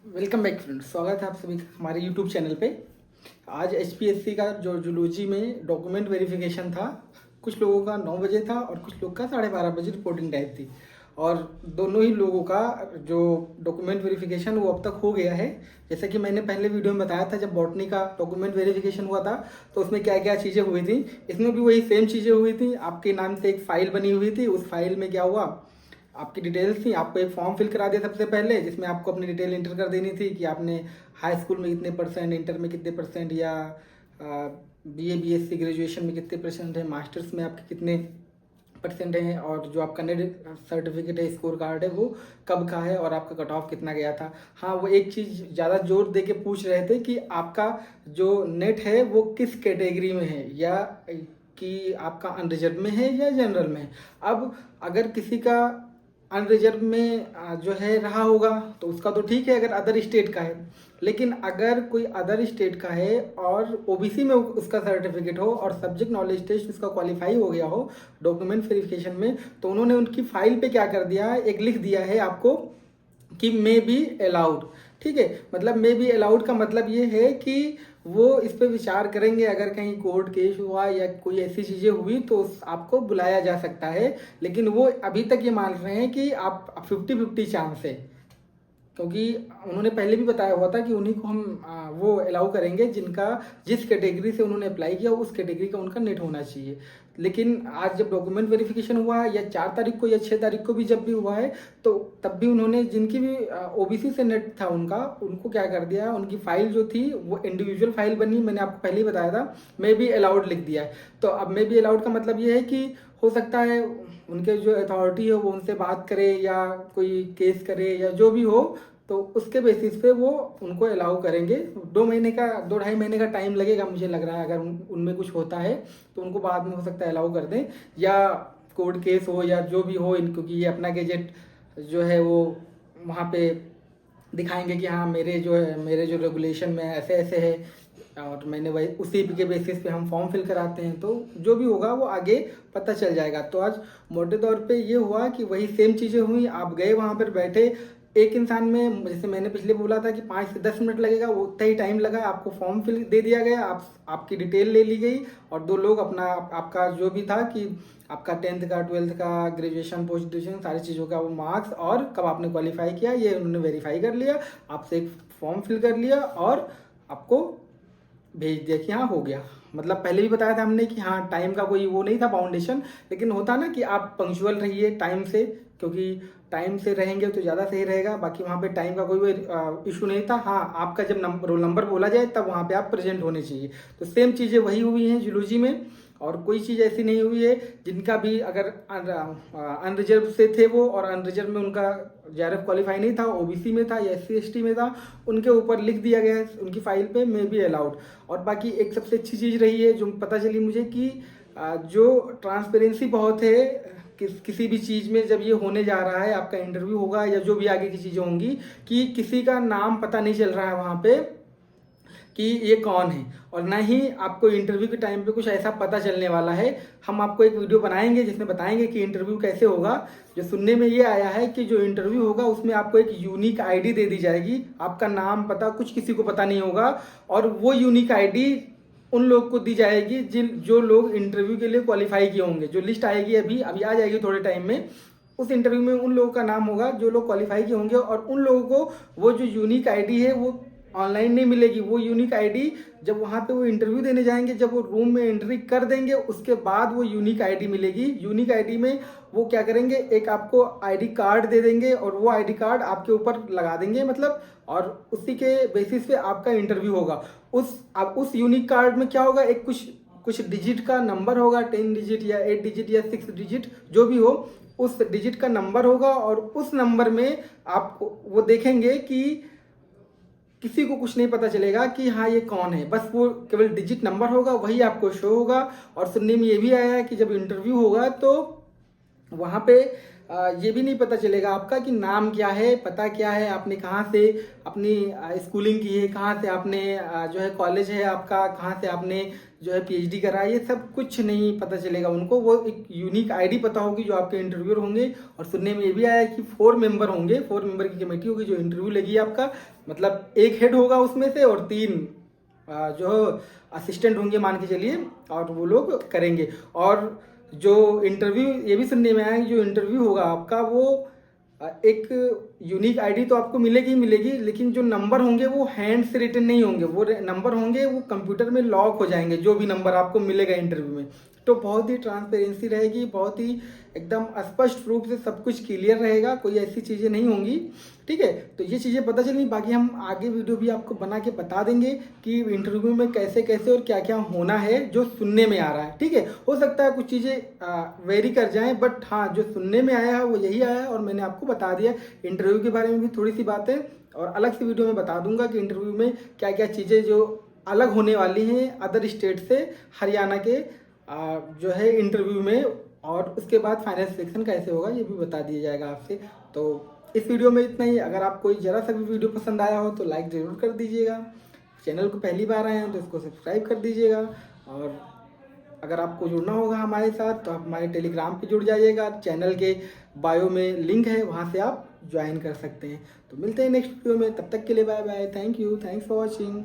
Welcome back friends, स्वागत है आप सभी का हमारे यूट्यूब चैनल पे। आज एचपीएससी का जो जूलॉजी में डॉक्यूमेंट वेरिफिकेशन था, कुछ लोगों का 9 बजे था और कुछ लोग का 12:30 बजे रिपोर्टिंग टाइम थी। और दोनों ही लोगों का जो डॉक्यूमेंट वेरिफिकेशन वो अब तक हो गया है। जैसा कि मैंने पहले वीडियो में बताया था, जब बॉटनी का डॉक्यूमेंट वेरिफिकेशन हुआ था तो उसमें क्या क्या चीज़ें हुई थी, इसमें भी वही सेम चीज़ें हुई थी। आपके नाम से एक फ़ाइल बनी हुई थी, उस फाइल में क्या हुआ, आपकी डिटेल्स थी। आपको एक फॉर्म फिल करा दिया सबसे पहले, जिसमें आपको अपनी डिटेल इंटर कर देनी थी कि आपने हाई स्कूल में कितने परसेंट, इंटर में कितने परसेंट, या बीए बीएससी ग्रेजुएशन में कितने परसेंट है, मास्टर्स में आपके कितने परसेंट हैं, और जो आपका नेट सर्टिफिकेट है, स्कोर कार्ड है, वो कब का है और आपका कट ऑफ कितना गया था। हाँ, वो एक चीज़ ज़्यादा जोर दे के पूछ रहे थे कि आपका जो नेट है वो किस कैटेगरी में है, या कि आपका अनरिजर्व में है या जनरल में है। अब अगर किसी का अनरिजर्व में जो है रहा होगा तो उसका तो ठीक है, अगर अदर स्टेट का है। लेकिन अगर कोई अदर स्टेट का है और ओबीसी में उसका सर्टिफिकेट हो और सब्जेक्ट नॉलेज टेस्ट उसका क्वालिफाई हो गया हो डॉक्यूमेंट वेरिफिकेशन में, तो उन्होंने उनकी फाइल पे क्या कर दिया है, एक लिख दिया है आपको कि मे बी अलाउड। ठीक है, मतलब मे बी अलाउड का मतलब ये है कि वो इस पे विचार करेंगे, अगर कहीं कोर्ट केस हुआ या कोई ऐसी चीज़ें हुई तो आपको बुलाया जा सकता है। लेकिन वो अभी तक ये मान रहे हैं कि आप 50-50 चांस है, क्योंकि उन्होंने पहले भी बताया हुआ था कि उन्हीं को हम वो अलाउ करेंगे जिनका जिस कैटेगरी से उन्होंने अप्लाई किया उस कैटेगरी का उनका नेट होना चाहिए। लेकिन आज जब डॉक्यूमेंट वेरिफिकेशन हुआ है, या 4 तारीख को या 6 तारीख को भी जब भी हुआ है, तो तब भी उन्होंने जिनकी भी ओबीसी से नेट था उनका, उनको क्या कर दिया, उनकी फाइल जो थी वो इंडिविजुअल फाइल बनी, मैंने आपको पहले ही बताया था, मे बी अलाउड लिख दिया है। तो अब मे बी अलाउड का मतलब ये है कि हो सकता है उनके जो अथॉरिटी है वो उनसे बात करे या कोई केस करे या जो भी हो, तो उसके बेसिस पे वो उनको अलाउ करेंगे। 2 महीने का 2-2.5 महीने का टाइम लगेगा मुझे लग रहा है। अगर उनमें कुछ होता है तो उनको बाद में हो सकता है अलाउ कर दें, या कोर्ट केस हो या जो भी हो, क्योंकि ये अपना गैजेट जो है वो वहाँ पे दिखाएंगे कि हाँ मेरे जो रेगुलेशन में ऐसे ऐसे है, और मैंने वही उसी के बेसिस पे हम फॉर्म फिल कराते हैं। तो जो भी होगा वो आगे पता चल जाएगा। तो आज मोटे तौर पे ये हुआ कि वही सेम चीज़ें हुई। आप गए वहाँ पर बैठे, एक इंसान में जैसे मैंने पिछले बोला था कि 5 से 10 मिनट लगेगा, वो उतना ही टाइम लगा। आपको फॉर्म फिल दे दिया गया, आपकी डिटेल ले ली गई, और 2 लोग अपना आपका जो भी था कि आपका 10th का, 12th का, ग्रेजुएशन, पोस्ट ग्रेजुएशन, सारी चीज़ों का वो मार्क्स और कब आपने क्वालिफाई किया, ये उन्होंने वेरीफाई कर लिया, आपसे एक फॉर्म फिल कर लिया और आपको भेज दिया कि हाँ हो गया। मतलब पहले भी बताया था हमने कि हाँ टाइम का कोई वो नहीं था बाउंडेशन, लेकिन होता ना कि आप पंक्चुअल रहिए टाइम से, क्योंकि टाइम से रहेंगे तो ज़्यादा सही रहेगा। बाकी वहाँ पे टाइम का कोई इशू नहीं था। हाँ, आपका जब रोल नंबर बोला जाए तब वहाँ पे आप प्रेजेंट होने चाहिए। तो सेम चीज़ें वही हुई हैं जूलॉजी में, और कोई चीज़ ऐसी नहीं हुई है। जिनका भी अगर अनरिजर्व से थे वो, और अनरिजर्व में उनका जेआरएफ क्वालिफाई नहीं था, ओबीसी में था या एससी एसटी में था, उनके ऊपर लिख दिया गया है उनकी फाइल पे मे बी अलाउड। और बाकी एक सबसे अच्छी चीज़ रही है जो पता चली मुझे कि जो ट्रांसपेरेंसी बहुत है किसी भी चीज़ में। जब ये होने जा रहा है, आपका इंटरव्यू होगा या जो भी आगे की चीज़ें होंगी, कि किसी का नाम पता नहीं चल रहा है वहाँ पे कि ये कौन है, और ना ही आपको इंटरव्यू के टाइम पे कुछ ऐसा पता चलने वाला है। हम आपको एक वीडियो बनाएंगे जिसमें बताएंगे कि इंटरव्यू कैसे होगा। जो सुनने में ये आया है कि जो इंटरव्यू होगा उसमें आपको एक यूनिक आईडी दे दी जाएगी, आपका नाम पता कुछ किसी को पता नहीं होगा, और वो यूनिक आईडी उन लोग को दी जाएगी जो लोग इंटरव्यू के लिए क्वालिफाई किए होंगे। जो लिस्ट आएगी अभी अभी आ जाएगी थोड़े टाइम में, उस इंटरव्यू में उन लोगों का नाम होगा जो लोग क्वालिफाई किए होंगे, और उन लोगों को वो जो यूनिक आईडी है वो ऑनलाइन नहीं मिलेगी। वो यूनिक आईडी जब वहाँ पे वो इंटरव्यू देने जाएंगे, जब वो रूम में एंट्री कर देंगे, उसके बाद वो यूनिक आईडी मिलेगी। यूनिक आईडी में वो क्या करेंगे, एक आपको आईडी कार्ड दे देंगे और वो आईडी कार्ड आपके ऊपर लगा देंगे, मतलब, और उसी के बेसिस पे आपका इंटरव्यू होगा। उस यूनिक कार्ड में क्या होगा, एक कुछ कुछ डिजिट का नंबर होगा, 10 डिजिट या 8 डिजिट या 6 डिजिट जो भी हो, उस डिजिट का नंबर होगा, और उस नंबर में आपको वो देखेंगे कि किसी को कुछ नहीं पता चलेगा कि हाँ ये कौन है, बस वो केवल डिजिट नंबर होगा, वही आपको शो होगा। और सुनने में ये भी आया है कि जब इंटरव्यू होगा तो वहाँ पे ये भी नहीं पता चलेगा आपका कि नाम क्या है, पता क्या है, आपने कहाँ से अपनी स्कूलिंग की है, कहाँ से आपने जो है कॉलेज है आपका, कहाँ से आपने जो है पीएचडी करा है, ये सब कुछ नहीं पता चलेगा उनको। वो एक यूनिक आईडी पता होगी जो आपके इंटरव्यूअर होंगे। और सुनने में ये भी आया कि 4 मेंबर होंगे, 4 मेंबर की कमेटी होगी जो इंटरव्यू लेगी आपका। मतलब एक हेड होगा उसमें से और 3 जो असिस्टेंट होंगे मान के चलिए, और वो लोग करेंगे। और जो इंटरव्यू, ये भी सुनने में आया कि जो इंटरव्यू होगा आपका वो एक यूनिक आईडी तो आपको मिलेगी ही मिलेगी, लेकिन जो नंबर होंगे वो हैंड से रिटन नहीं होंगे, वो नंबर होंगे वो कंप्यूटर में लॉक हो जाएंगे, जो भी नंबर आपको मिलेगा इंटरव्यू में। तो बहुत ही ट्रांसपेरेंसी रहेगी, बहुत ही एकदम स्पष्ट रूप से सब कुछ क्लियर रहेगा, कोई ऐसी चीज़ें नहीं होंगी। ठीक है, तो ये चीज़ें पता चली। बाकी हम आगे वीडियो भी आपको बना के बता देंगे कि इंटरव्यू में कैसे कैसे और क्या क्या होना है, जो सुनने में आ रहा है। ठीक है, हो सकता है कुछ चीज़ें वेरी कर जाएं, बट हाँ जो सुनने में आया है वो यही आया है, और मैंने आपको बता दिया। इंटरव्यू के बारे में भी थोड़ी सी बातें और अलग से वीडियो में बता दूंगा कि इंटरव्यू में क्या क्या चीज़ें जो अलग होने वाली हैं अदर स्टेट से, हरियाणा के जो है इंटरव्यू में। और उसके बाद फाइनल सिलेक्शन कैसे होगा ये भी बता दिया जाएगा आपसे। तो इस वीडियो में इतना ही। अगर आपको जरा सा भी वीडियो पसंद आया हो तो लाइक ज़रूर कर दीजिएगा। चैनल को पहली बार आए हैं तो इसको सब्सक्राइब कर दीजिएगा। और अगर आपको जुड़ना होगा हमारे साथ तो आप हमारे टेलीग्राम पे जुड़ जाइएगा। चैनल के बायो में लिंक है, वहाँ से आप ज्वाइन कर सकते हैं। तो मिलते हैं नेक्स्ट वीडियो में, तब तक के लिए bye bye. Thank you, thanks for watching.